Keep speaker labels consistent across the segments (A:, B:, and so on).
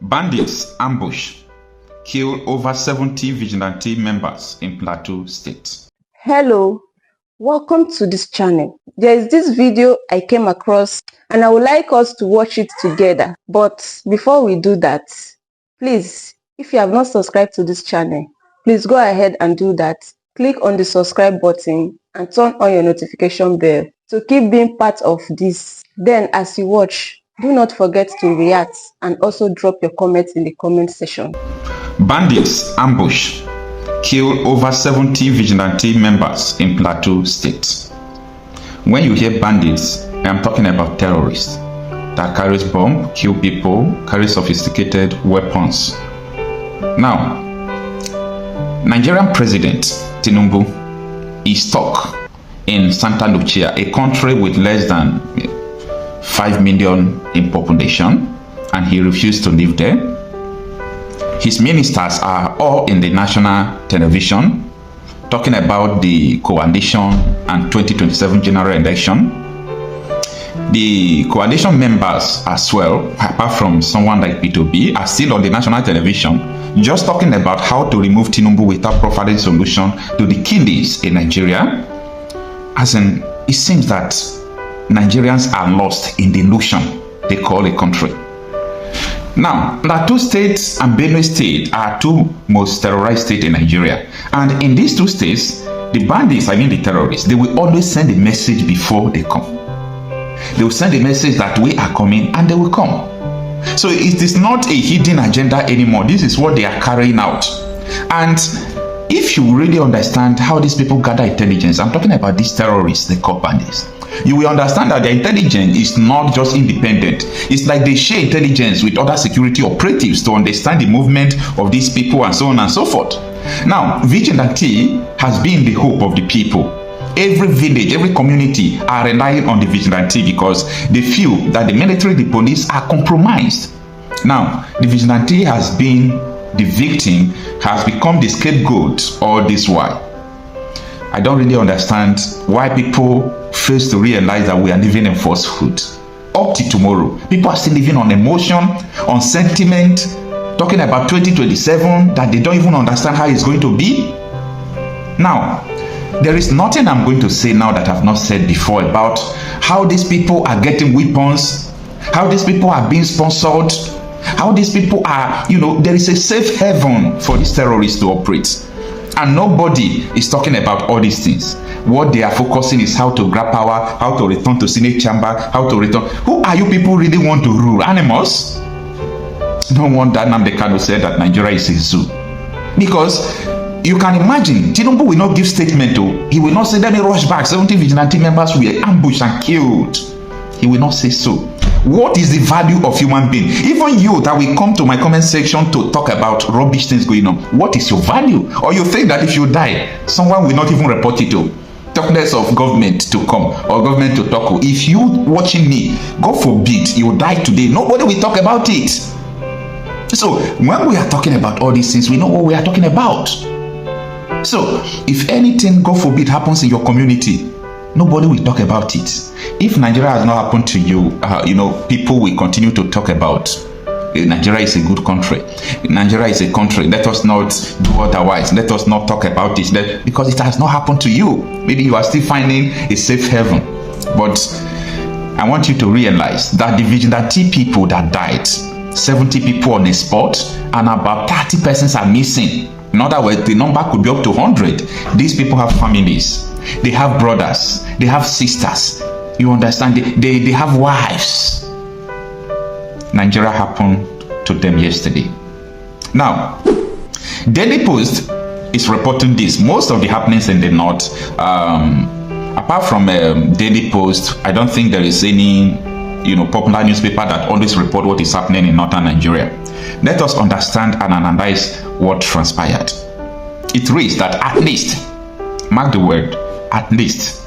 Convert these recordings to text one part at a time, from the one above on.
A: Bandits ambush kill over 70 vigilante members in Plateau State.
B: Hello, welcome to this channel. There is this video I came across and I would like us to watch it together. But before we do that, please, if you have not subscribed to this channel, please go ahead and do that. Click on the subscribe button and turn on your notification bell to keep being part of this. Then as you watch, do not forget to react and also drop your comments in the comment section.
A: Bandits ambush kill over 70 vigilante members in Plateau State. When you hear bandits, I'm talking about terrorists that carries bomb, kill people, carry sophisticated weapons. Now, Nigerian President Tinubu is stuck in Santa Lucia, a country with less than 5 million in population, and he refused to live there. His ministers are all in the national television talking about the coalition and 2027 general election. The coalition members as well, apart from someone like P2B, are still on the national television just talking about how to remove Tinubu without providing solution to the killings in Nigeria. As in, it seems that Nigerians are lost in the illusion they call a country. Now, Plateau State and Benue State are two most terrorized states in Nigeria. And in these two states, the bandits, the terrorists, they will always send a message before they come. They will send a message that we are coming, and they will come. So it is not a hidden agenda anymore. This is what they are carrying out. And if you really understand how these people gather intelligence, I'm talking about these terrorists, they call bandits, you will understand that their intelligence is not just independent. It's like they share intelligence with other security operatives to understand the movement of these people and so on and so forth. Now, Vigilante has been the hope of the people. Every village, every community are relying on the Vigilante because they feel that the military, the police are compromised. Now, the Vigilante has been the victim, has become the scapegoat all this while. I don't really understand why people fail to realize that we are living in falsehood. Up to tomorrow, people are still living on emotion, on sentiment, talking about 2027 that they don't even understand how it's going to be. Now, there is nothing I'm going to say now that I've not said before about how these people are getting weapons, how these people are being sponsored, how these people are, there is a safe haven for these terrorists to operate. And nobody is talking about all these things. What they are focusing is how to grab power, how to return to Senate chamber, how to return. Who are you people really want to rule? Animals? No wonder Nnamdi Kanu said that Nigeria is a zoo. Because you can imagine, Tinubu will not give statement to. He will not say, let me rush back. 70 vigilante members were ambushed and killed. He will not say so. What is the value of human being? Even you that will come to my comment section to talk about rubbish things going on, what is your value? Or you think that if you die, someone will not even report it to? Talk less of government to come or government to talk. If you watching me, God forbid, you die today, nobody will talk about it. So when we are talking about all these things, we know what we are talking about. So if anything, God forbid, happens in your community, nobody will talk about it. If Nigeria has not happened to you, people will continue to talk about Nigeria is a good country. Nigeria is a country. Let us not do otherwise. Let us not talk about it because it has not happened to you. Maybe you are still finding a safe haven. But I want you to realize that the vigilante people that died, 70 people on the spot, and about 30 persons are missing. In other words, the number could be up to 100. These people have families. They have brothers. They have sisters. You understand? They have wives. Nigeria happened to them yesterday. Now, Daily Post is reporting this. Most of the happenings in the north, apart from Daily Post, I don't think there is any popular newspaper that always report what is happening in northern Nigeria. Let us understand and analyze what transpired. It reads that at least, mark the word, at least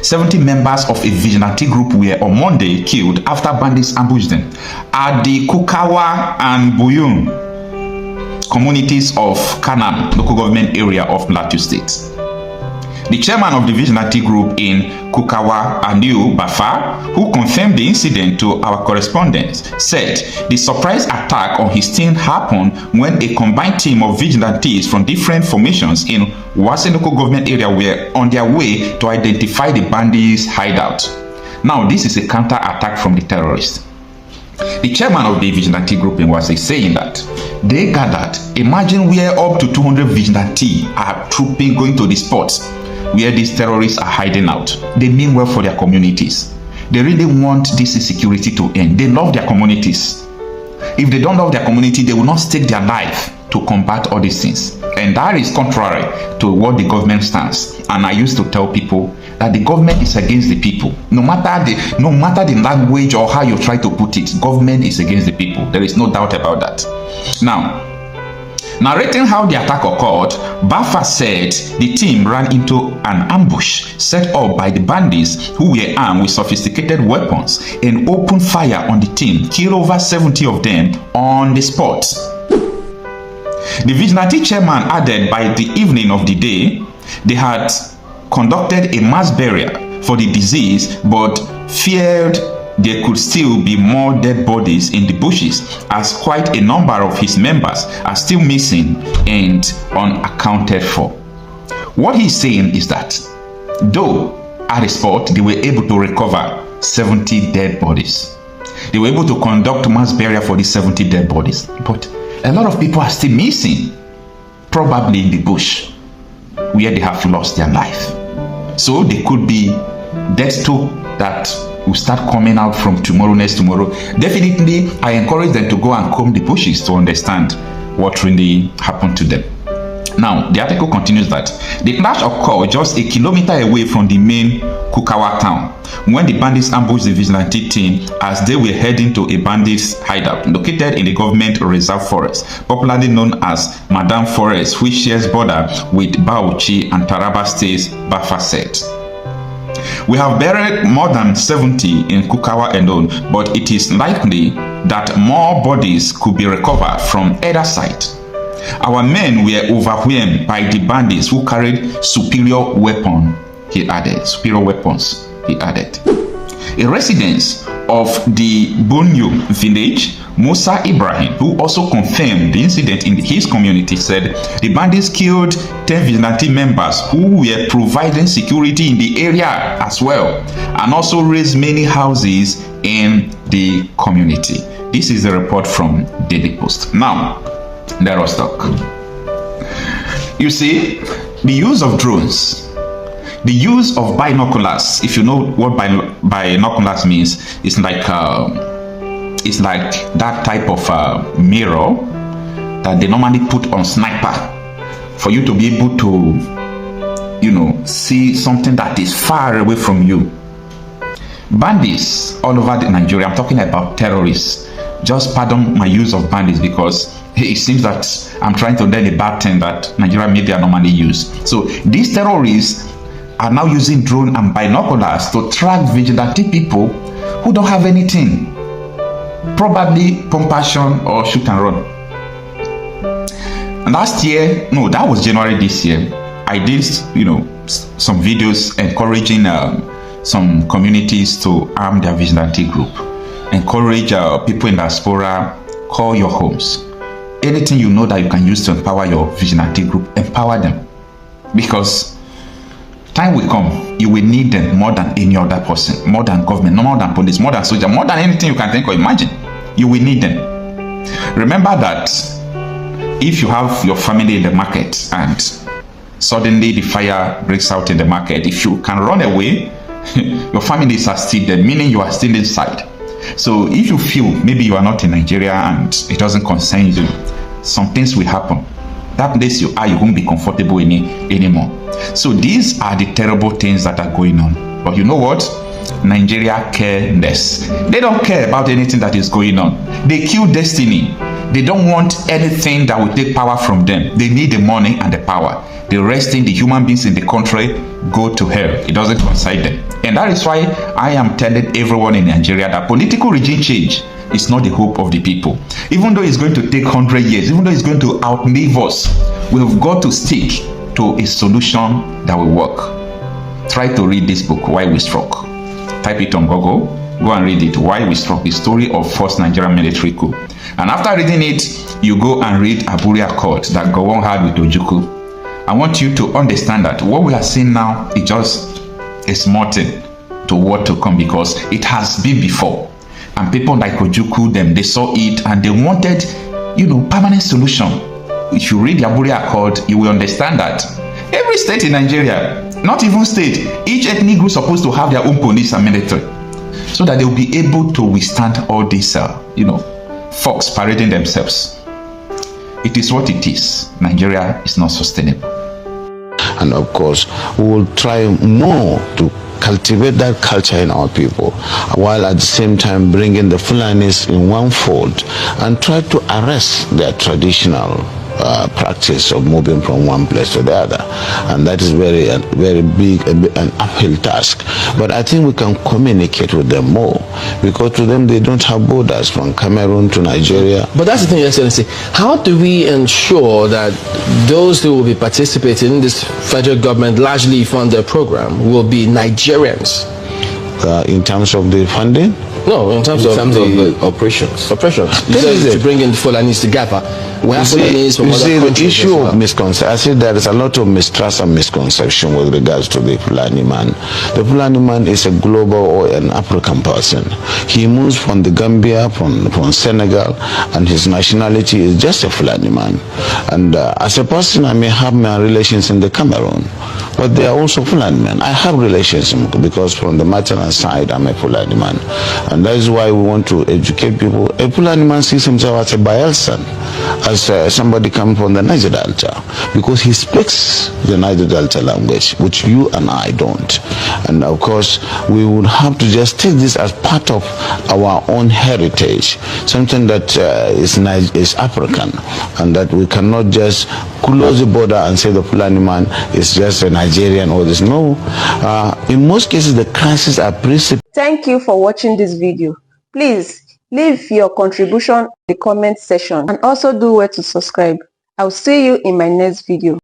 A: 70 members of a vigilante group were on Monday killed after bandits ambushed them at the Kukawa and Buyun communities of Kanan local government area of Plateau State. The chairman of the Vigilante group in Kukawa, Aniu Bafa, who confirmed the incident to our correspondent, said the surprise attack on his team happened when a combined team of vigilantes from different formations in Wasenoko government area were on their way to identify the bandits' hideout. Now, this is a counter-attack from the terrorists. The chairman of the Vigilante group in Wase is saying that they gathered. Imagine where up to 200 vigilantes are trooping, going to the spots where these terrorists are hiding out. They mean well for their communities. They really want this insecurity to end. They love their communities. If they don't love their community, they will not stake their life to combat all these things. And that is contrary to what the government stands. And I used to tell people that the government is against the people. No matter the language or how you try to put it, government is against the people. There is no doubt about that. Now, narrating how the attack occurred, Bafa said the team ran into an ambush set up by the bandits who were armed with sophisticated weapons and opened fire on the team, killed over 70 of them on the spot. The Vigilante chairman added by the evening of the day, they had conducted a mass burial for the deceased, but feared there could still be more dead bodies in the bushes, as quite a number of his members are still missing and unaccounted for. What he's saying is that, though at the spot they were able to recover 70 dead bodies, they were able to conduct mass burial for the 70 dead bodies, but a lot of people are still missing, probably in the bush where they have lost their life. So there could be death toll that will start coming out from next tomorrow. Definitely, I encourage them to go and comb the bushes to understand what really happened to them. Now, the article continues that the clash occurred just a kilometer away from the main Kukawa town when the bandits ambushed the vigilante team as they were heading to a bandits hideout located in the government reserve forest, popularly known as Madam Forest, which shares border with Bauchi and Taraba states, Bafa said. We have buried more than 70 in Kukawa alone, but it is likely that more bodies could be recovered from either side. Our men were overwhelmed by the bandits who carried superior weapons, he added. A resident of the Bunyo village, Musa Ibrahim, who also confirmed the incident in his community, said the bandits killed 10 vigilante members who were providing security in the area as well, and also razed many houses in the community. This is a report from Daily Post. Now, let us talk. You see, the use of drones, the use of binoculars. If you know what binoculars means, it's like that type of mirror that they normally put on sniper for you to be able to, see something that is far away from you. Bandits all over Nigeria, I'm talking about terrorists. Just pardon my use of bandits because it seems that I'm trying to learn a bad thing that Nigeria media normally use. So these terrorists are now using drone and binoculars to track vigilante people who don't have anything, probably pump action or shoot and run. Last year, no, that was January this year, I did some videos encouraging some communities to arm their vigilante group, encourage people in diaspora, call your homes. Anything you know that you can use to empower your vigilante group, empower them, because time will come, you will need them more than any other person, more than government, more than police, more than soldier, more than anything you can think or imagine. You will need them. Remember that if you have your family in the market and suddenly the fire breaks out in the market, if you can run away, your families are still there, meaning you are still inside. So if you feel maybe you are not in Nigeria and it doesn't concern you, some things will happen. That place you are, you won't be comfortable anymore. So these are the terrible things that are going on. But you know what? Nigeria care less. They don't care about anything that is going on. They kill destiny. They don't want anything that will take power from them. They need the money and the power. The rest in the human beings in the country go to hell. It doesn't concern them. And that is why I am telling everyone in Nigeria that political regime change is not the hope of the people. Even though it's going to take 100 years, even though it's going to outlive us, we've got to stick to a solution that will work. try to read this book, Why We Struck. Type it on Google, go and read it, Why We Struck, the story of first Nigerian military coup. And after reading it, you go and read Aburi Accord that Gowon had with Ojukwu. I want you to understand that what we are seeing now is just a small thing to what to come, because it has been before. And people like Ojukwu, they saw it and they wanted, permanent solution. If you read the Aburi Accord, you will understand that every state in Nigeria, not even state, each ethnic group is supposed to have their own police and military, so that they will be able to withstand all these, folks parading themselves. It is what it is. Nigeria is not sustainable.
C: And of course, we will try more to cultivate that culture in our people, while at the same time bringing the Fulanis in one fold and try to arrest their traditional practice of moving from one place to the other. And that is very big, an uphill task. But I think we can communicate with them more, because to them they don't have borders from Cameroon to Nigeria.
D: But that's the thing, Your Excellency. How do we ensure that those who will be participating in this federal government largely funded program will be Nigerians?
C: In terms of the funding?
D: No, in terms of the
E: operations.
D: You said to bring in the Fulanis together. We have Fulanis from other countries.
C: The issue of misconception, I said there is a lot of mistrust and misconception with regards to the Fulani man. The Fulani man is a global or an African person. He moves from the Gambia, from Senegal, and his nationality is just a Fulani man. And as a person, I may have my relations in the Cameroon, but they are also Fulani men. I have relations because from the maternal side, I'm a Fulani man. And that is why we want to educate people. A Fulani man sees himself as a Bayelsan, as somebody coming from the Niger Delta, because he speaks the Niger Delta language, which you and I don't. And of course, we would have to just take this as part of our own heritage, something that is African, and that we cannot just close the border and say the Fulani man is just a Nigerian or this. No, in most cases, the crises are principal.
B: Thank you for watching this video. Please leave your contribution in the comment section and also do well to subscribe. I'll see you in my next video.